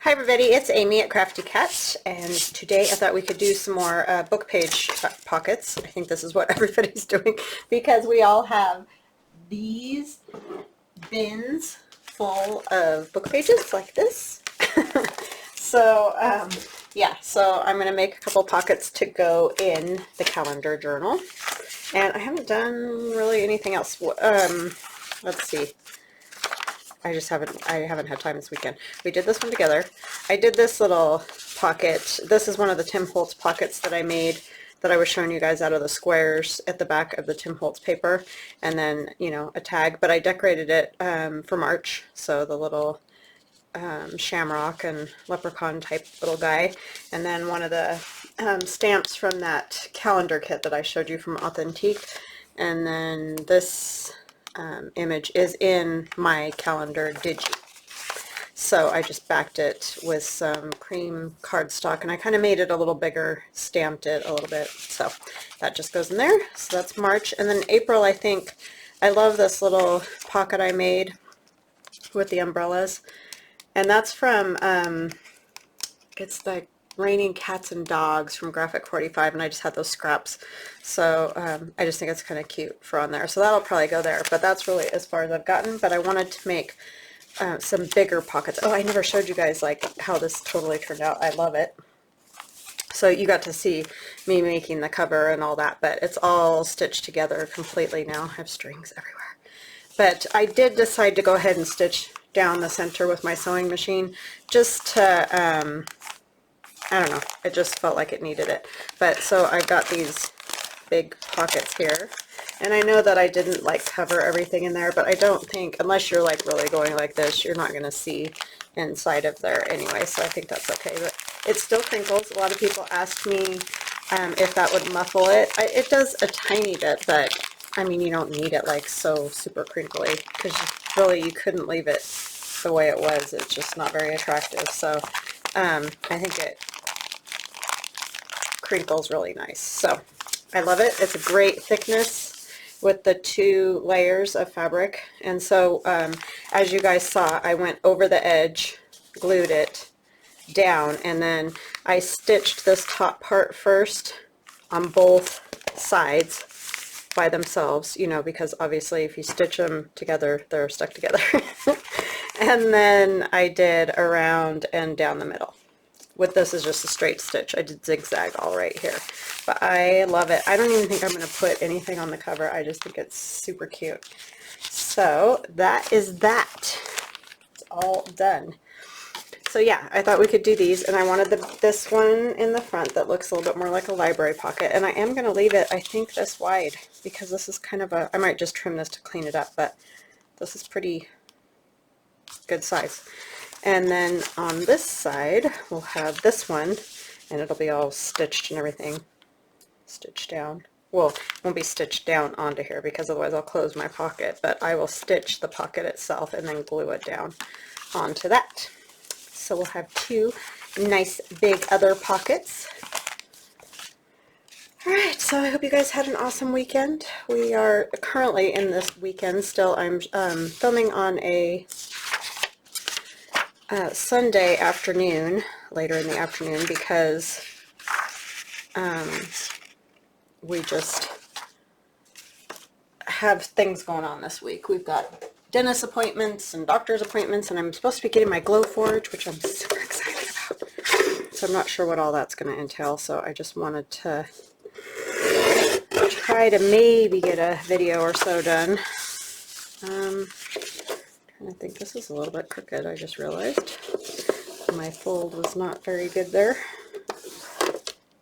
Hi everybody, it's Amy at Crafty Cat, and today I thought we could do some more book page pockets. I think this is what everybody's doing because we all have these bins full of book pages like this. So yeah, so I'm going to make a couple pockets to go in the calendar journal, and I haven't done really anything else. Let's see. I haven't had time this weekend. We did this one together. I did this little pocket. This is one of the Tim Holtz pockets that I made that I was showing you guys out of the squares at the back of the Tim Holtz paper, and then, you know, a tag, but I decorated it for March, so the little shamrock and leprechaun type little guy, and then one of the stamps from that calendar kit that I showed you from Authentique, and then this image is in my calendar digi. So I just backed it with some cream cardstock, and I kind of made it a little bigger, stamped it a little bit, so that just goes in there. So that's March. And then April, I think, I love this little pocket I made with the umbrellas, and that's from it's the Raining Cats and Dogs from Graphic 45, and I just had those scraps, so I just think it's kind of cute for on there, so that'll probably go there. But that's really as far as I've gotten. But I wanted to make some bigger pockets. Oh, I never showed you guys like how this totally turned out. I love it. So you got to see me making the cover and all that, but it's all stitched together completely now. I have strings everywhere. But I did decide to go ahead and stitch down the center with my sewing machine, just to I don't know, it just felt like it needed it. But so I've got these big pockets here, and I know that I didn't like cover everything in there, but I don't think, unless you're like really going like this, you're not going to see inside of there anyway, so I think that's okay. But it still crinkles. A lot of people ask me if that would muffle it. It does a tiny bit, but I mean, you don't need it like so super crinkly, because really you couldn't leave it the way it was. It's just not very attractive. So I think it crinkles really nice. So I love it. It's a great thickness with the 2 layers of fabric. And so as you guys saw, I went over the edge, glued it down, and then I stitched this top part first on both sides by themselves, you know, because obviously if you stitch them together, they're stuck together. And then I did around and down the middle. With this is just a straight stitch. I did zigzag all right here, but I love it. I don't even think I'm going to put anything on the cover. I just think it's super cute. So that is that. It's all done. So yeah, I thought we could do these, and I wanted this one in the front that looks a little bit more like a library pocket, and I am going to leave it, I think, this wide, because this is kind of a, I might just trim this to clean it up, but this is pretty good size. And then on this side, we'll have this one, and it'll be all stitched and everything, stitched down. Well, it won't be stitched down onto here, because otherwise I'll close my pocket, but I will stitch the pocket itself and then glue it down onto that. So we'll have 2 nice big other pockets. Alright, so I hope you guys had an awesome weekend. We are currently in this weekend still. I'm filming on a Sunday afternoon, later in the afternoon, because we just have things going on this week. We've got dentist appointments and doctor's appointments, and I'm supposed to be getting my Glowforge, which I'm super excited about. So I'm not sure what all that's going to entail, so I just wanted to try to maybe get a video or so done. I think this is a little bit crooked, I just realized. My fold was not very good there.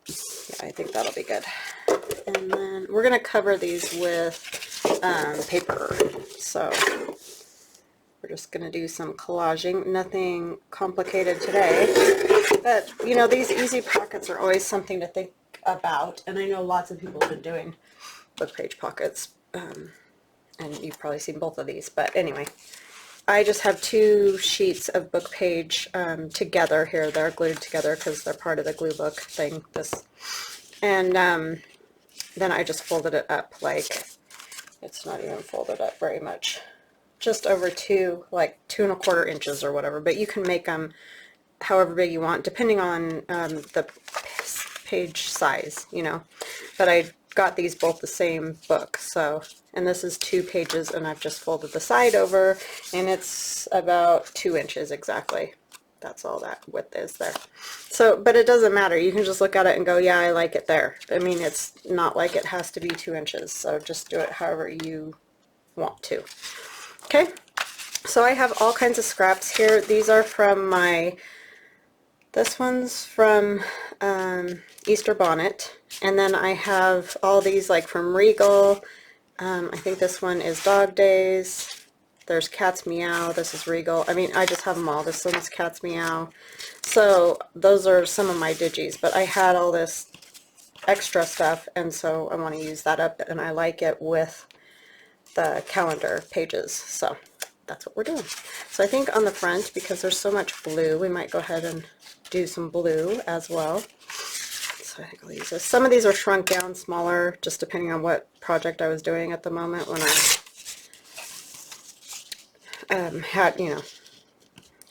Yeah, I think that'll be good. And then we're going to cover these with paper. So we're just going to do some collaging. Nothing complicated today. But, you know, these easy pockets are always something to think about. And I know lots of people have been doing book page pockets. And you've probably seen both of these. But anyway, I just have 2 sheets of book page together here. They're glued together because they're part of the glue book thing. And then I just folded it up, like, it's not even folded up very much. Just over 2, like 2 1/4 inches or whatever. But you can make them however big you want, depending on the page size, you know. But I got these both the same book, so, and this is 2 pages, and I've just folded the side over, and it's about 2 inches exactly. That's all that width is there. So, but it doesn't matter. You can just look at it and go, yeah, I like it there. I mean, it's not like it has to be 2 inches, so just do it however you want to. Okay, so I have all kinds of scraps here. These are from my, this one's from Easter Bonnet, and then I have all these like from Regal. I think this one is Dog Days. There's Cat's Meow. This is Regal. I mean, I just have them all. This one's Cat's Meow. So those are some of my digis, but I had all this extra stuff, and so I want to use that up, and I like it with the calendar pages, so that's what we're doing. So I think on the front, because there's so much blue, we might go ahead and do some blue as well. So I think I'll use this. Some of these are shrunk down smaller, just depending on what project I was doing at the moment when I had, you know,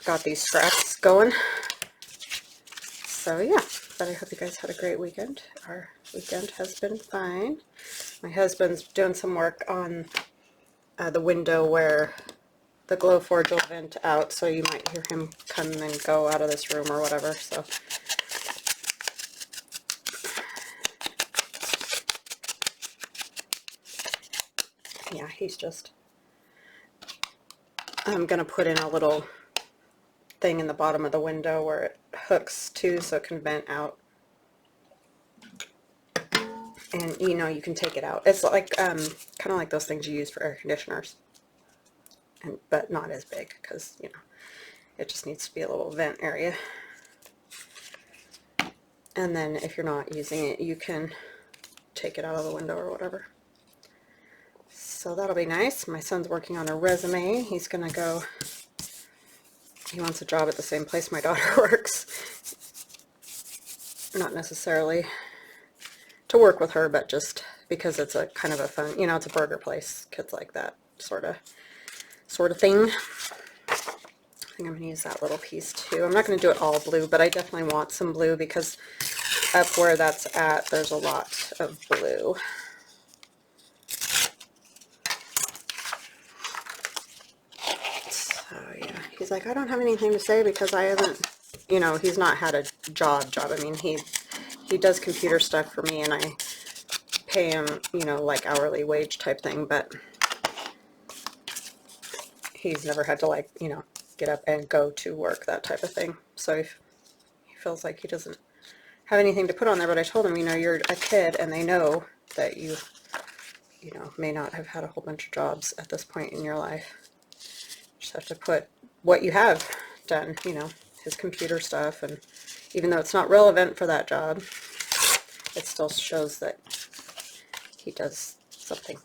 got these scraps going. So yeah, but I hope you guys had a great weekend. Our weekend has been fine. My husband's doing some work on the window where the Glowforge will vent out, so you might hear him come and go out of this room or whatever. So yeah, he's just, I'm gonna put in a little thing in the bottom of the window where it hooks too, so it can vent out, and you know, you can take it out. It's like kind of like those things you use for air conditioners, and but not as big, because you know, it just needs to be a little vent area. And then if you're not using it, you can take it out of the window or whatever. So that'll be nice. My son's working on a resume. He's gonna go, he wants a job at the same place my daughter works. Not necessarily to work with her, but just because it's a kind of a fun, you know, it's a burger place, kids like that sort of thing. I think I'm going to use that little piece too. I'm not going to do it all blue, but I definitely want some blue because up where that's at, there's a lot of blue. So yeah, he's like, I don't have anything to say because I haven't, you know, he's not had a job. I mean, he does computer stuff for me, and I pay him, you know, like hourly wage type thing, but he's never had to, like, you know, get up and go to work, that type of thing. So he feels like he doesn't have anything to put on there, but I told him, you know, you're a kid and they know that you know, may not have had a whole bunch of jobs at this point in your life. You just have to put what you have done, you know, his computer stuff, and even though it's not relevant for that job, it still shows that he does something.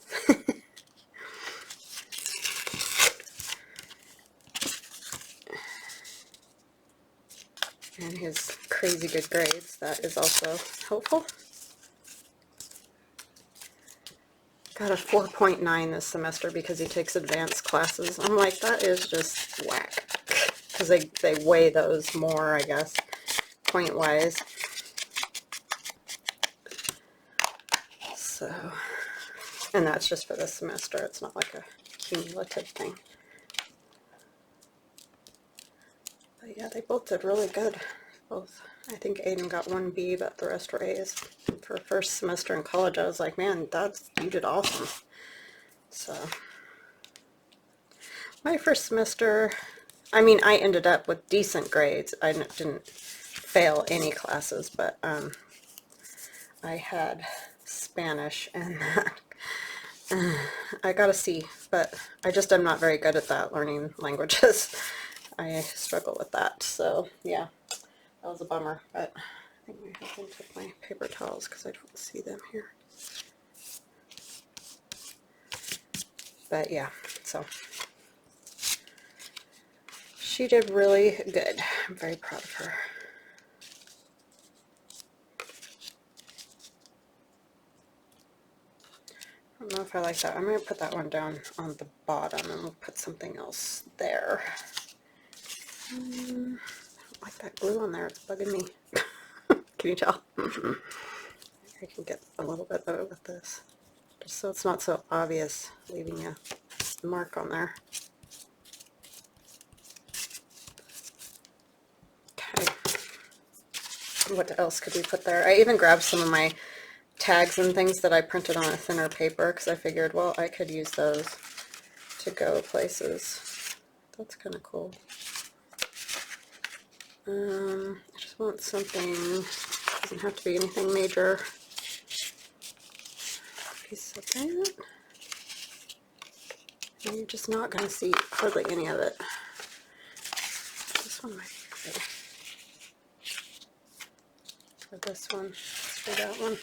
And his crazy good grades, that is also helpful. Got a 4.9 this semester because he takes advanced classes. I'm like, that is just whack. Because they weigh those more, I guess, point-wise. So, and that's just for this semester. It's not like a cumulative thing. But yeah, they both did really good. Both. I think Aiden got 1 B, but the rest were A's. For first semester in college, I was like, man, you did awesome. So, my first semester, I mean, I ended up with decent grades. I didn't fail any classes, but I had Spanish, and I got a C, but I just am not very good at that, learning languages. I struggle with that, so yeah, that was a bummer, but I think my husband took my paper towels because I don't see them here. But yeah, so she did really good. I'm very proud of her. I don't know if I like that. I'm going to put that one down on the bottom, and we'll put something else there. I don't like That glue on there is bugging me. Can you tell? I can get a little bit of it with this, just so it's not so obvious, leaving a mark on there. Okay. What else could we put there? I even grabbed some of my tags and things that I printed on a thinner paper because I figured, well, I could use those to go places. That's kind of cool. I just want something, doesn't have to be anything major. Piece of that. And you're just not going to see hardly any of it. This one might be good. For this one, for that one.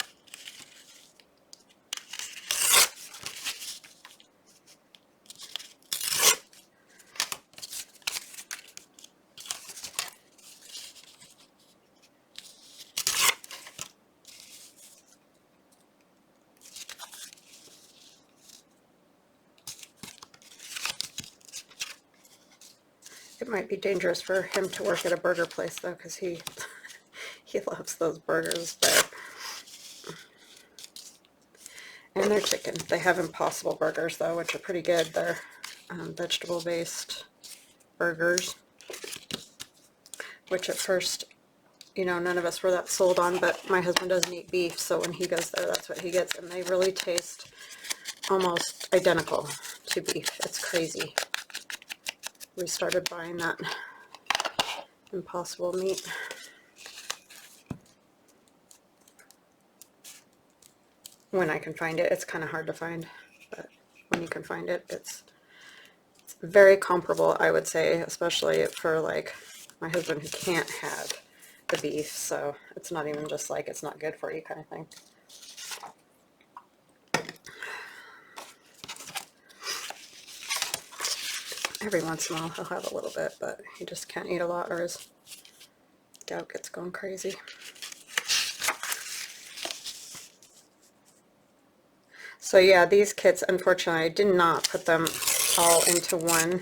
It might be dangerous for him to work at a burger place though, because he loves those burgers there. And they're chicken. They have Impossible burgers though, which are pretty good. They're vegetable based burgers, which at first, you know, none of us were that sold on, but my husband doesn't eat beef, so when he goes there, that's what he gets, and they really taste almost identical to beef. It's crazy. We started buying that Impossible meat. When I can find it. It's kind of hard to find, but when you can find it, it's very comparable, I would say, especially for like my husband who can't have the beef, so it's not even just like it's not good for you kind of thing. Every once in a while he'll have a little bit, but he just can't eat a lot or his gout gets going crazy. So yeah, these kits, unfortunately, I did not put them all into one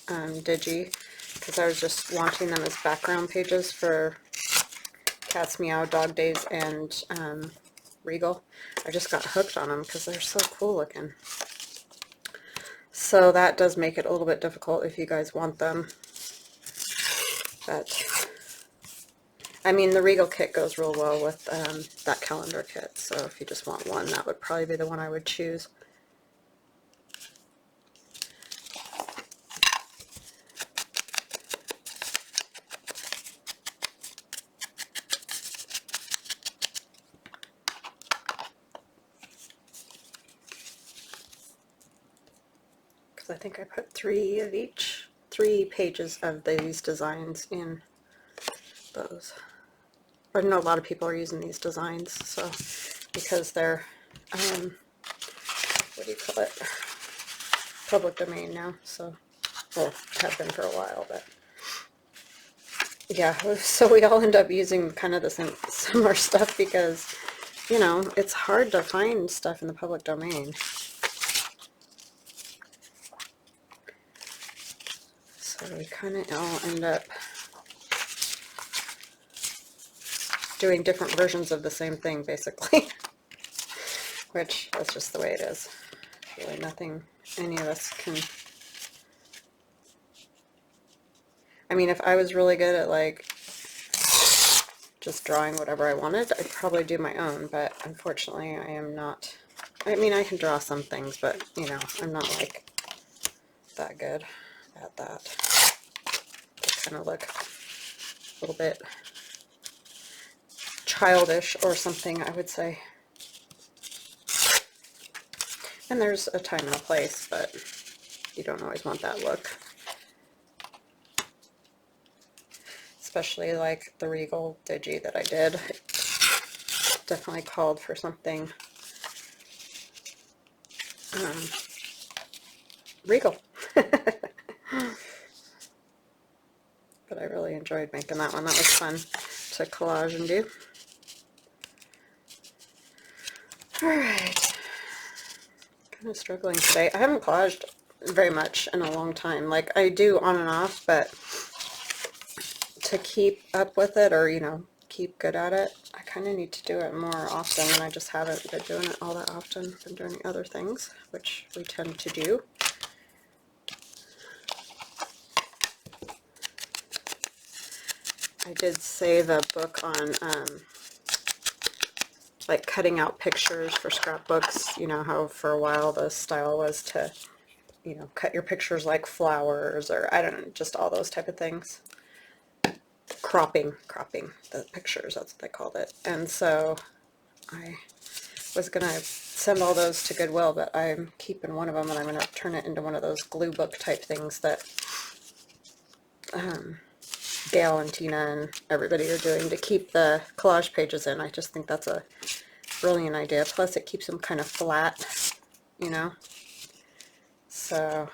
digi because I was just launching them as background pages for Cat's Meow, Dog Days, and Regal. I just got hooked on them because they're so cool looking. So that does make it a little bit difficult if you guys want them. But I mean, the Regal kit goes real well with that calendar kit, so if you just want one, that would probably be the one I would choose. Because I think I put 3 of each, 3 pages of these designs in those. I know a lot of people are using these designs, so because they're what do you call it, public domain now, so, well, have been for a while, but yeah, so we all end up using kind of the same similar stuff because, you know, it's hard to find stuff in the public domain. So we kind of all end up doing different versions of the same thing, basically. Which, that's just the way it is. Really nothing any of us can... I mean, if I was really good at, like, just drawing whatever I wanted, I'd probably do my own, but unfortunately I am not. I mean, I can draw some things, but, you know, I'm not, like, that good at that. They kind of look a little bit childish or something, I would say. And there's a time and a place, but you don't always want that look. Especially like the Regal digi that I did. It definitely called for something Regal. But I really enjoyed making that one. That was fun to collage and do. Alright. Kind of struggling today. I haven't collaged very much in a long time. Like, I do on and off, but to keep up with it, or, you know, keep good at it. I kind of need to do it more often, and I just haven't been doing it all that often. I've been doing other things, which we tend to do. I did save a book on like cutting out pictures for scrapbooks. You know how for a while the style was to, you know, cut your pictures like flowers, or I don't know, just all those type of things. Cropping the pictures, that's what they called it. And so I was gonna send all those to Goodwill, but I'm keeping one of them, and I'm gonna turn it into one of those glue book type things that Gail and Tina and everybody are doing to keep the collage pages in. I just think that's a brilliant idea. Plus it keeps them kind of flat, you know. So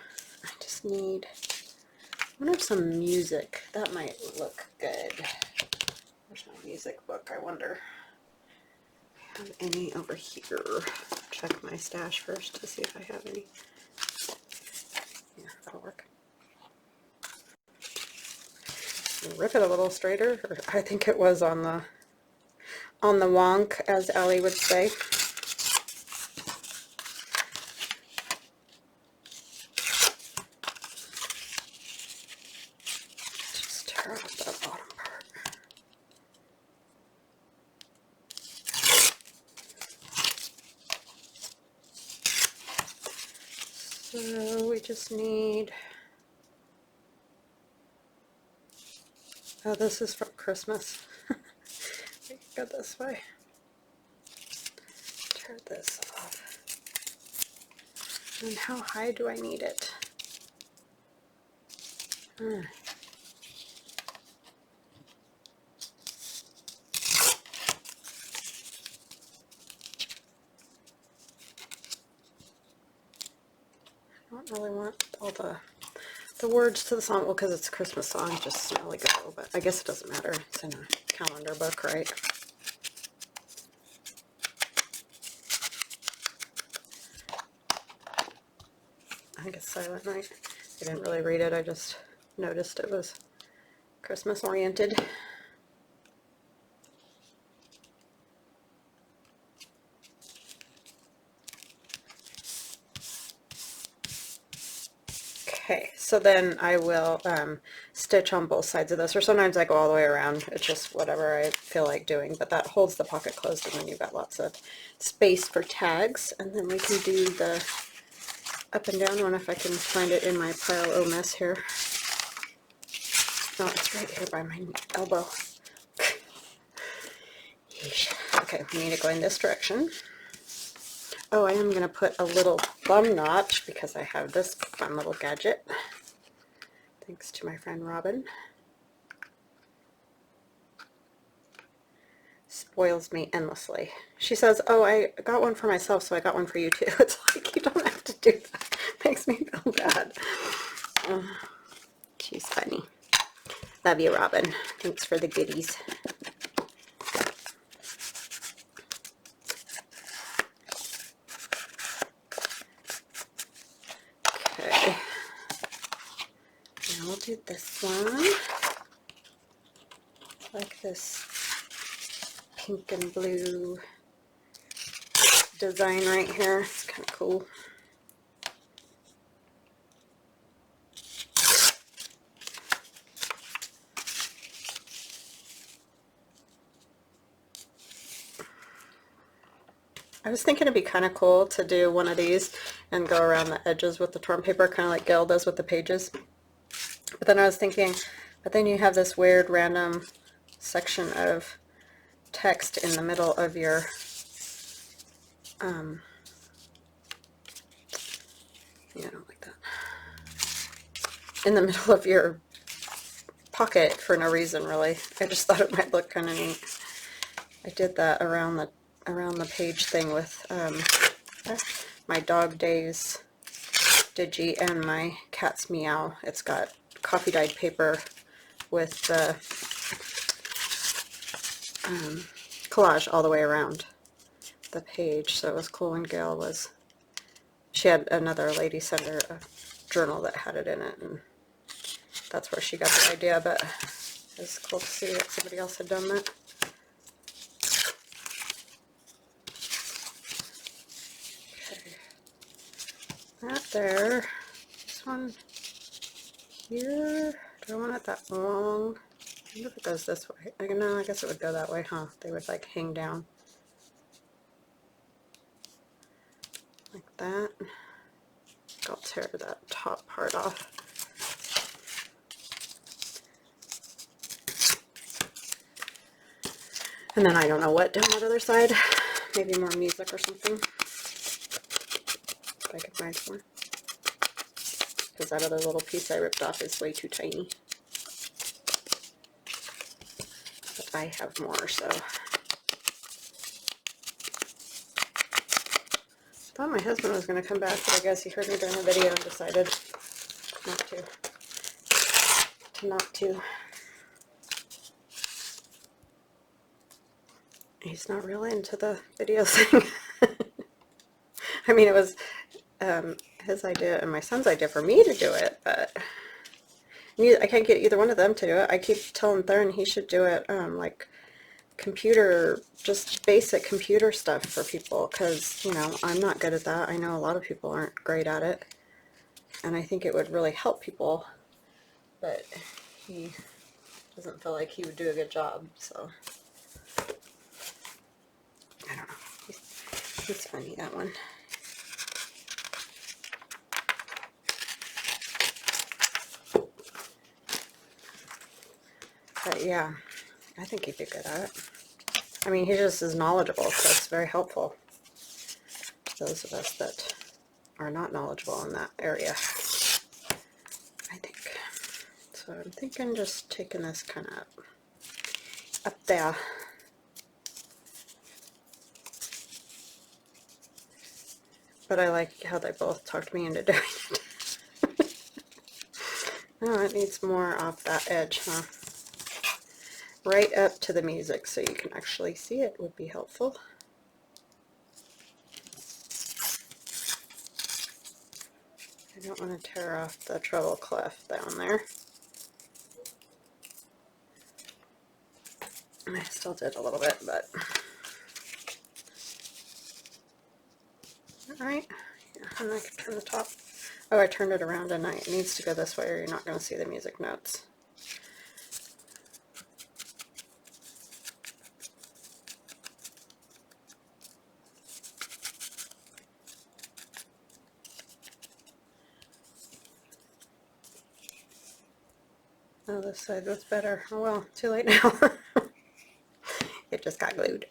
I just need, I wonder if some music, that might look good. Where's my music book, I wonder? I have any over here. Check my stash first to see if I have any. Yeah, that'll work. Rip it a little straighter, or I think it was on the wonk, as Allie would say. Just tear off that bottom part. So we just need, oh, this is from Christmas. We can go this way. Tear this off. And how high do I need it? I don't really want all the words to the song, well, because it's a Christmas song, just smelly go, but I guess it doesn't matter. It's in a calendar book, right? I think it's Silent Night. I didn't really read it, I just noticed it was Christmas oriented. Okay, so then I will stitch on both sides of this, or sometimes I go all the way around. It's just whatever I feel like doing, but that holds the pocket closed, and then you've got lots of space for tags. And then we can do the up and down one if I can find it in my pile o' mess here. No, it's right here by my elbow. Okay, we need to go in this direction. Oh, I am going to put a little thumb notch because I have this fun little gadget. Thanks to my friend Robin. Spoils me endlessly. She says, oh, I got one for myself, so I got one for you too. It's like, you don't have to do that. Makes me feel bad. She's funny. Love you, Robin. Thanks for the goodies. We'll do this one, like this pink and blue design right here. It's kind of cool. I was thinking it'd be kind of cool to do one of these and go around the edges with the torn paper, kind of like Gail does with the pages. But then I was thinking, but then you have this weird random section of text in the middle of your, yeah, I don't like that. In the middle of your pocket for no reason, really. I just thought it might look kind of neat. I did that around the page thing with my Dog Days digi and my Cat's Meow. It's got coffee dyed paper with the collage all the way around the page, so it was cool. And Gail was, she had another lady send her a journal that had it in it, and that's where she got the idea. But It's cool to see that somebody else had done that. Okay. That there. This one here. Do I want it that long? I wonder if it goes this way. I know, I guess it would go that way, huh? They would like hang down. Like that. I'll tear that top part off. And then I don't know what down that other side. Maybe more music or something. If I could find more. Because that other little piece I ripped off is way too tiny. But I have more, so. I thought my husband was going to come back, but I guess he heard me during the video and decided not to. He's not really into the video thing. I mean, it was his idea and my son's idea for me to do it, but I can't get either one of them to do it. I keep telling Thurn he should do it, like computer, just basic computer stuff for people, because, you know, I'm not good at that. I know a lot of people aren't great at it, and I think it would really help people, but he doesn't feel like he would do a good job, so I don't know. He's funny, that one. But yeah, I think he'd be good at it. I mean, he just is knowledgeable, so it's very helpful to those of us that are not knowledgeable in that area, I think. So I'm thinking just taking this kind of up there. But I like how they both talked me into doing it. Oh, it needs more off that edge, huh? Right up to the music so you can actually see it would be helpful. I don't want to tear off the treble clef down there. I still did a little bit, but alright. Yeah, and I can turn the top. Oh, I turned it around and it needs to go this way or you're not going to see the music notes. Oh, this side was better. Oh well, too late now. It just got glued.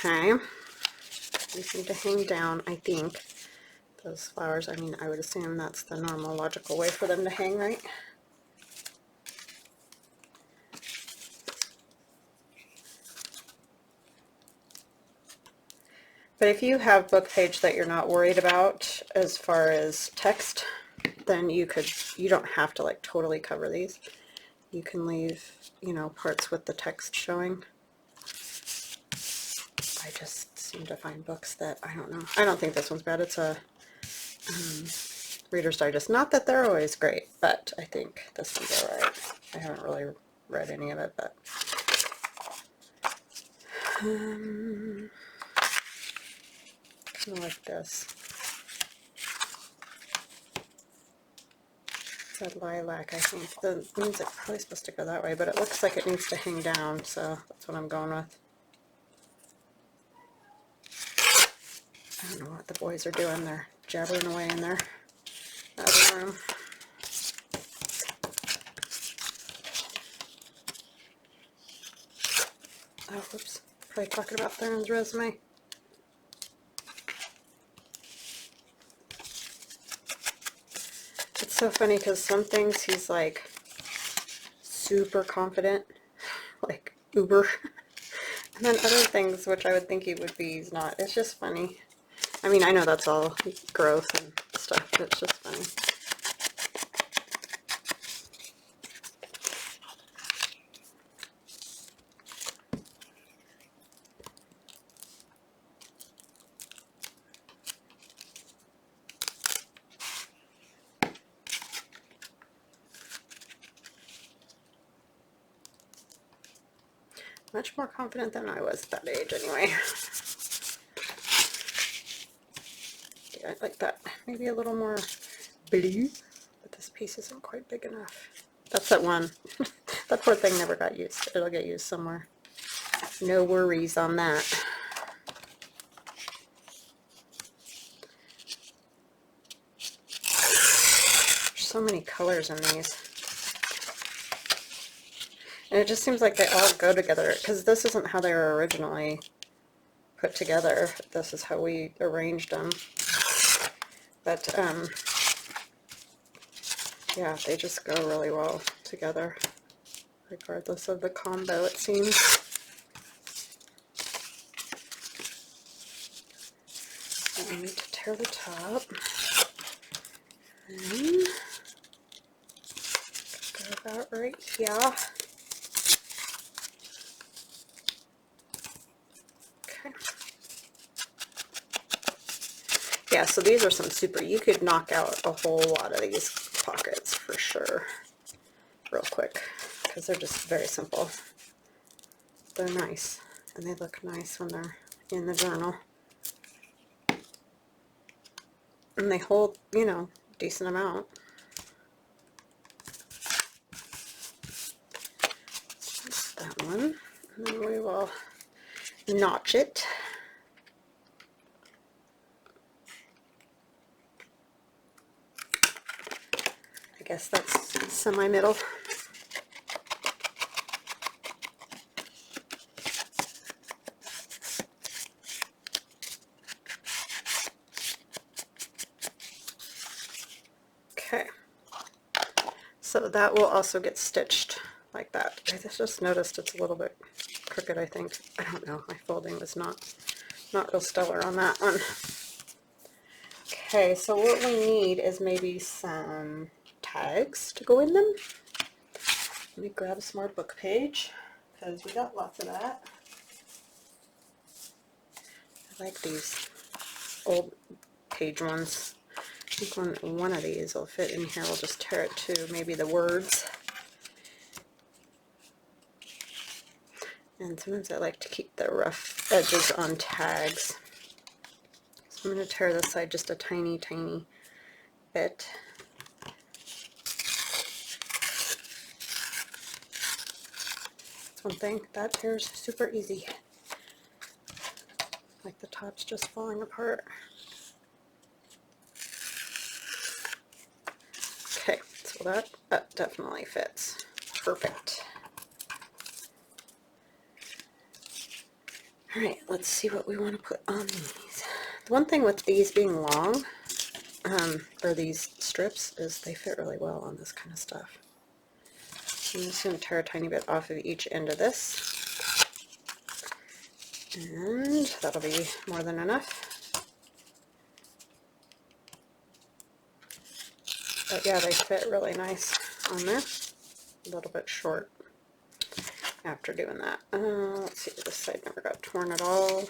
Okay. These seem to hang down, I think. Those flowers, I mean, I would assume that's the normal logical way for them to hang, right? But if you have book page that you're not worried about as far as text, then you don't have to like totally cover these. You can leave, you know, parts with the text showing. I just seem to find books that, I don't know. I don't think this one's bad. It's a Reader's Digest. Not that they're always great, but I think this one's alright. I haven't really read any of it, but kind of like this. It's a lilac, I think. The music's probably supposed to go that way, but it looks like it needs to hang down, so that's what I'm going with. I don't know what the boys are doing. They're jabbering away in their other room. Oh, whoops. Probably talking about Theron's resume. It's so funny because some things he's like super confident, like uber. And then other things which I would think he would be, he's not. It's just funny. I mean, I know that's all growth and stuff, but it's just funny. Much more confident than I was at that age anyway. Yeah, I like that. Maybe a little more blue, but this piece isn't quite big enough. That's that one. That poor thing never got used. It'll get used somewhere. No worries on that. There's so many colors in these. And it just seems like they all go together, because this isn't how they were originally put together. This is how we arranged them. But, yeah, they just go really well together, regardless of the combo, it seems. I need to tear the top. And go about right here. Okay. Yeah, so these are some super, you could knock out a whole lot of these pockets for sure, real quick, because they're just very simple. They're nice, and they look nice when they're in the journal. And they hold, you know, decent amount. That's that one. And then we will notch it. I guess that's semi-middle. Okay. So that will also get stitched like that. I just noticed it's a little bit crooked, I think. I don't know. My folding was not real stellar on that one. Okay, so what we need is maybe some tags to go in them. Let me grab some more book page, because we got lots of that. I like these old page ones. I think one of these will fit in here. We'll just tear it to maybe the words. And sometimes I like to keep the rough edges on tags. So I'm going to tear this side just a tiny, tiny bit. That's one thing. That tears super easy. Like the top's just falling apart. Okay, so that definitely fits. Perfect. Alright, let's see what we want to put on these. The one thing with these being long, or these strips, is they fit really well on this kind of stuff. So I'm just going to tear a tiny bit off of each end of this. And that'll be more than enough. But yeah, they fit really nice on there. A little bit short after doing that. Let's see, this side never got torn at all.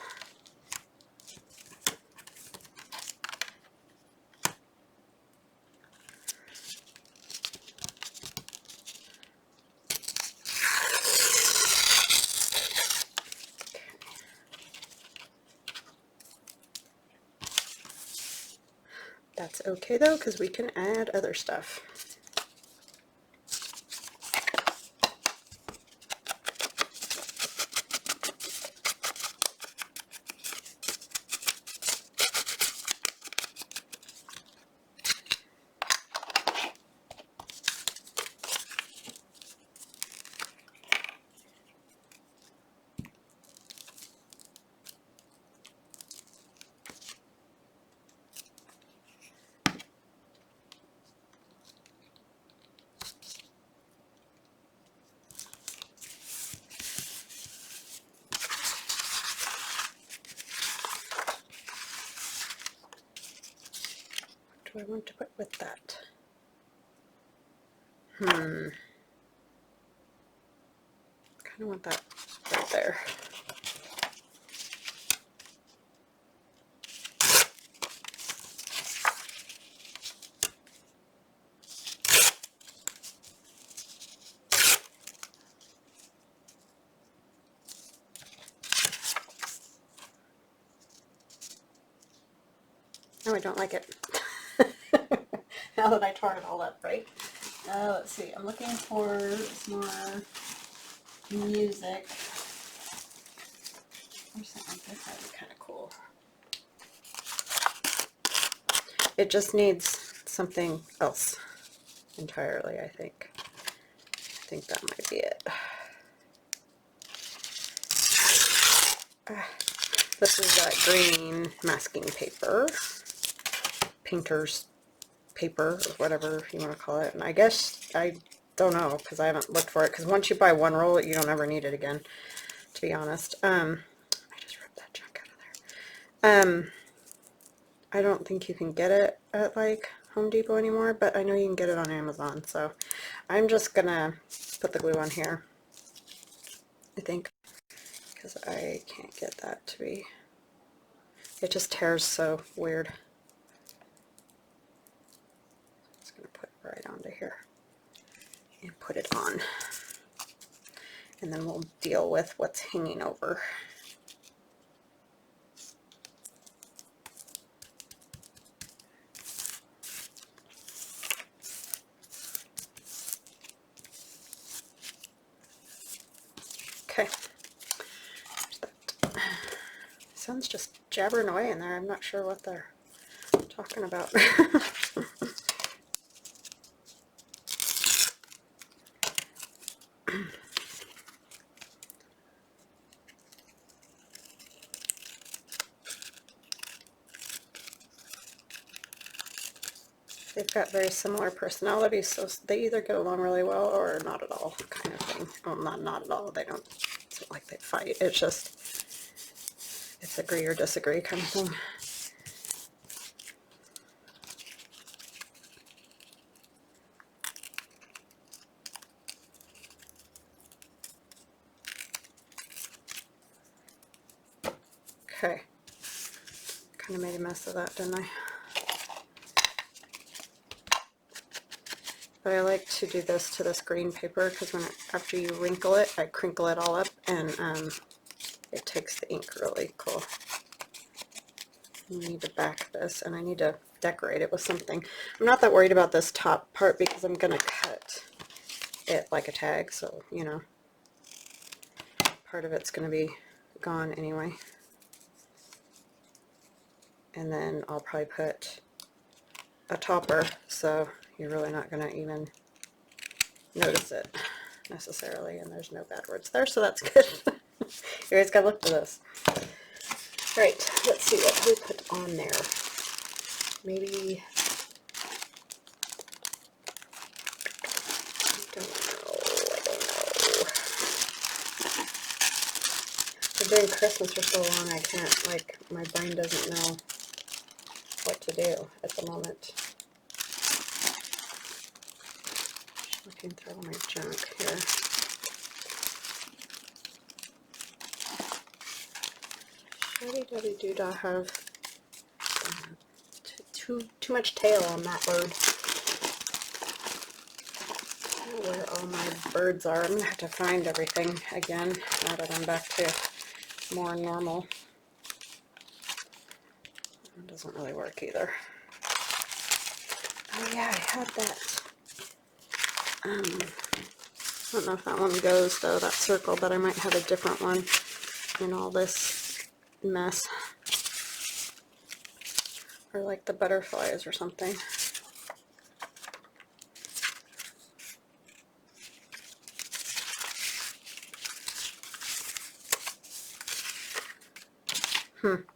That's okay though, because we can add other stuff. What do I want to put with that? Kind of want that right there. No, I don't like it. Now that I tore it all up, right? Let's see. I'm looking for some more music. Or something like this. That would be kind of cool. It just needs something else entirely, I think. I think that might be it. This is that green masking paper, painter's paper, or whatever you want to call it. And I guess, I don't know, because I haven't looked for it, because once you buy one roll, you don't ever need it again, to be honest. I just ripped that junk out of there. I don't think you can get it at, like, Home Depot anymore, but I know you can get it on Amazon, so I'm just gonna put the glue on here, I think, because I can't get that to be, it just tears so weird. Just gonna put it right onto here and put it on, and then we'll deal with what's hanging over. Okay, there's that. Sun's just jabbering away in there. I'm not sure what they're talking about. They've got very similar personalities, so they either get along really well or not at all, kind of thing. Well, not at all. They don't, it's not like they fight. It's just, it's agree or disagree kind of thing. Okay. Kind of made a mess of that, didn't I? But I like to do this to this green paper because after you wrinkle it, I crinkle it all up, and it takes the ink really cool. You need to back this, and I need to decorate it with something. I'm not that worried about this top part because I'm going to cut it like a tag, so, you know, part of it's going to be gone anyway. And then I'll probably put a topper, so you're really not going to even notice it necessarily, and there's no bad words there, so that's good. You guys gotta look for this. Right, let's see what we put on there. Maybe, I don't know. I've been doing Christmas for so long, I can't, like, my brain doesn't know what to do at the moment. Looking through all my junk here. Shuddy-duddy-doo-dah have too much tail on that bird. I don't know where all my birds are. I'm going to have to find everything again now that I'm back to more normal. It doesn't really work either. Oh yeah, I had that. I don't know if that one goes though, that circle, but I might have a different one in all this mess. Or like the butterflies or something. Put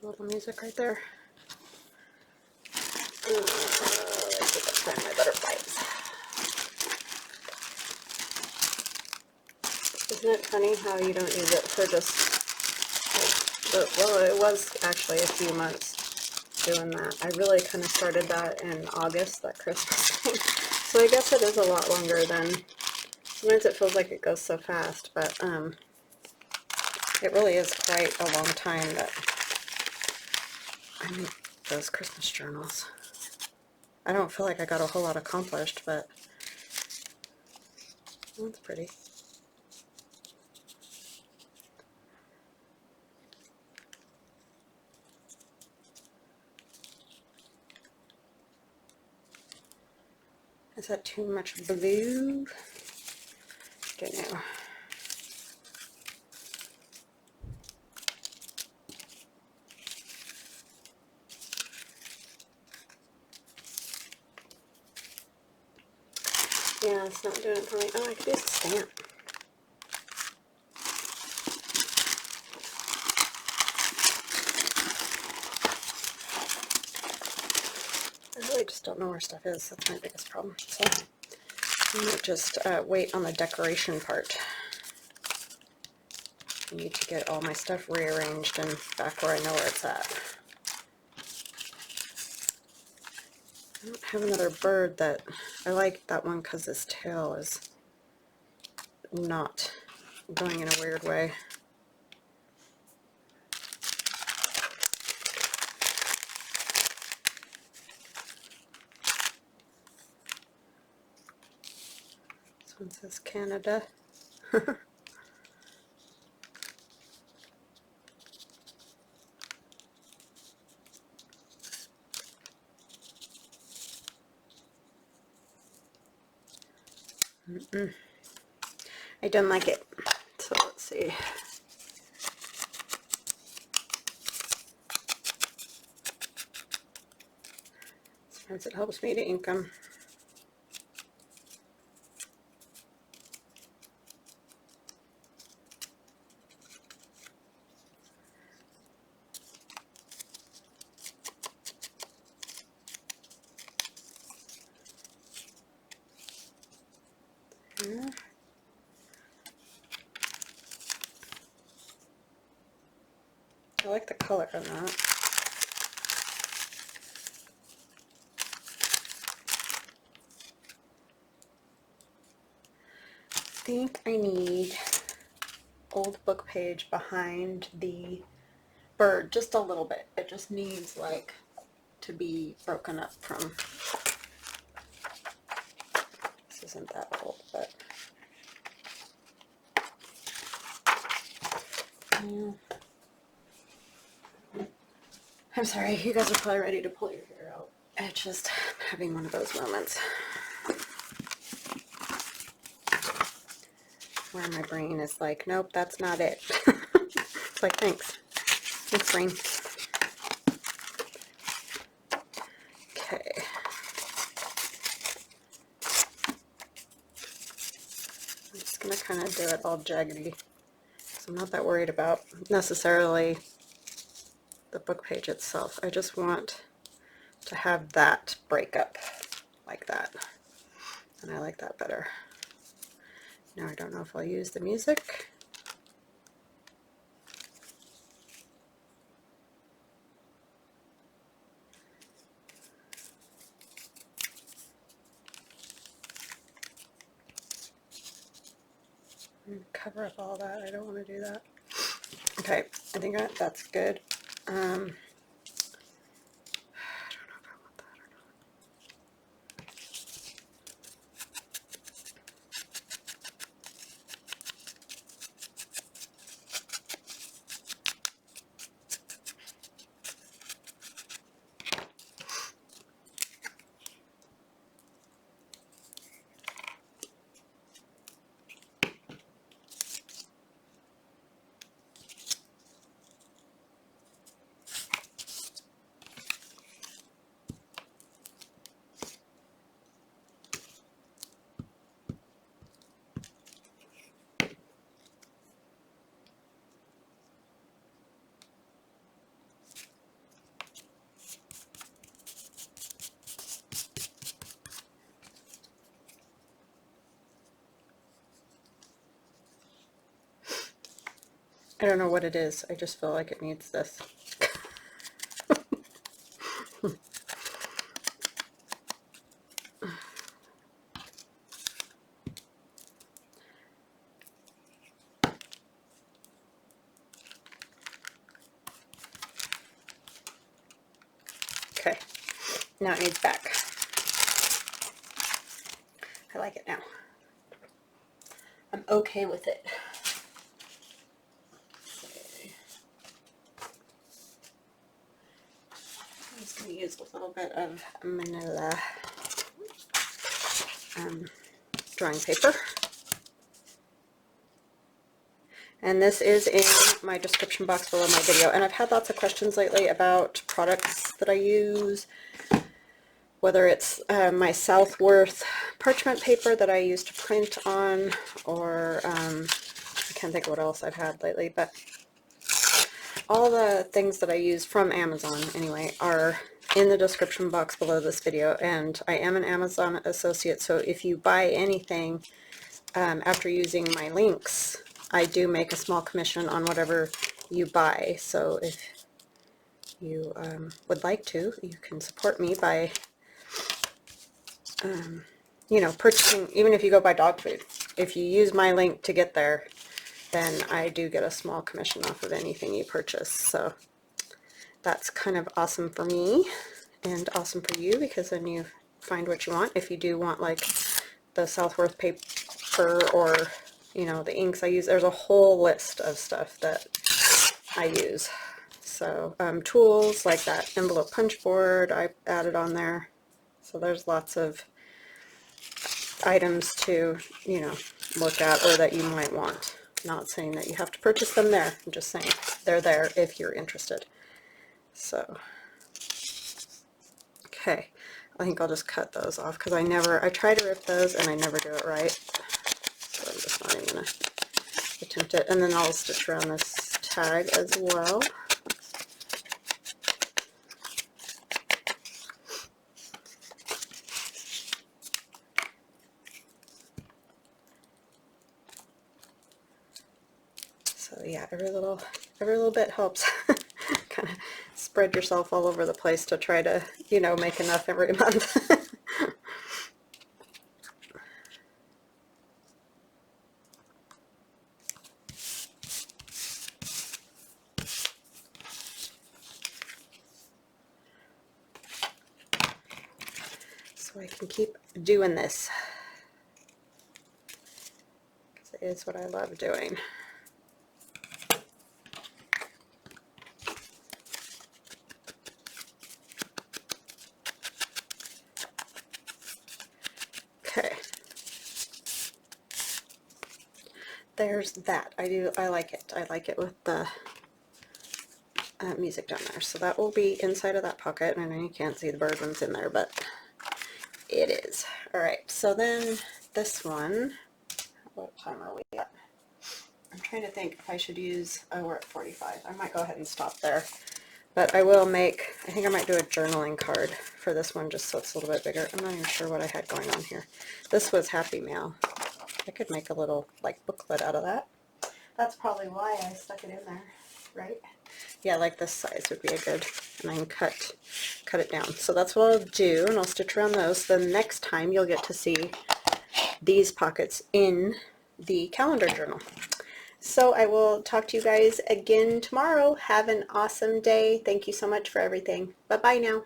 a little music right there. Let's see if I can find my butterflies. Isn't it funny how you don't use it for just, like, well, it was actually a few months doing that. I really kind of started that in August, that Christmas thing. So I guess it is a lot longer than, sometimes it feels like it goes so fast, but it really is quite a long time that I make those Christmas journals. I don't feel like I got a whole lot accomplished, but oh, that's pretty. Is that too much blue? Don't know. Yeah, it's not doing it for me. Oh, I could use a stamp. I really just don't know where stuff is. That's my biggest problem. So I might just wait on the decoration part. I need to get all my stuff rearranged and back where I know where it's at. I don't have another bird that I like that one because his tail is not going in a weird way. This one says Canada. I don't like it. So let's see. Sometimes it helps me to ink them. Yeah. I like the color on that. I think I need old book page behind the bird just a little bit. It just needs like to be broken up from. This isn't that old, but yeah. I'm sorry, you guys are probably ready to pull your hair out. It's just having one of those moments where my brain is like, nope, that's not it. It's like, thanks. Thanks, brain. Okay. I'm just going to kind of do it all jaggedy. So I'm not that worried about necessarily the book page itself. I just want to have that break up like that. And I like that better. Now I don't know if I'll use the music. Cover up all that. I don't want to do that. Okay, I think that's good. I don't know if I want that or not. I don't know what it is. I just feel like it needs this. Okay, now it needs back. I like it now. I'm okay with it. I'm just going to use a little bit of Manila. drawing paper. And this is in my description box below my video. And I've had lots of questions lately about products that I use, whether it's my Southworth parchment paper that I use to print on, or I can't think of what else I've had lately, but all the things that I use from Amazon anyway are in the description box below this video. And I am an Amazon associate, so if you buy anything after using my links, I do make a small commission on whatever you buy. So if you would like to, you can support me by you know, purchasing, even if you go buy dog food. If you use my link to get there, then I do get a small commission off of anything you purchase. So that's kind of awesome for me and awesome for you, because then you find what you want. If you do want like the Southworth paper, or you know, the inks I use, there's a whole list of stuff that I use. So tools like that envelope punch board I added on there. So there's lots of items to, you know, look at or that you might want. Not saying that you have to purchase them there. I'm just saying they're there if you're interested. So, okay. I think I'll just cut those off because I try to rip those and I never do it right. So I'm just not even going to attempt it. And then I'll stitch around this tag as well. So yeah, every little bit helps. Kind of spread yourself all over the place to try to, you know, make enough every month. So I can keep doing this, because it is what I love doing. Okay, there's that. I like it. I like it with the music down there. So that will be inside of that pocket. And I know you can't see the bird ones in there, but it is. Alright, so then this one, what time are we at? I'm trying to think if I should use, oh, we're at 45. I might go ahead and stop there. But I will make, I think I might do a journaling card for this one just so it's a little bit bigger. I'm not even sure what I had going on here. This was Happy Mail. I could make a little like booklet out of that. That's probably why I stuck it in there, right? Yeah, like this size would be a good, and I can cut it down. So that's what I'll do, and I'll stitch around those. The next time you'll get to see these pockets in the calendar journal. So I will talk to you guys again tomorrow. Have an awesome day. Thank you so much for everything. Bye-bye now.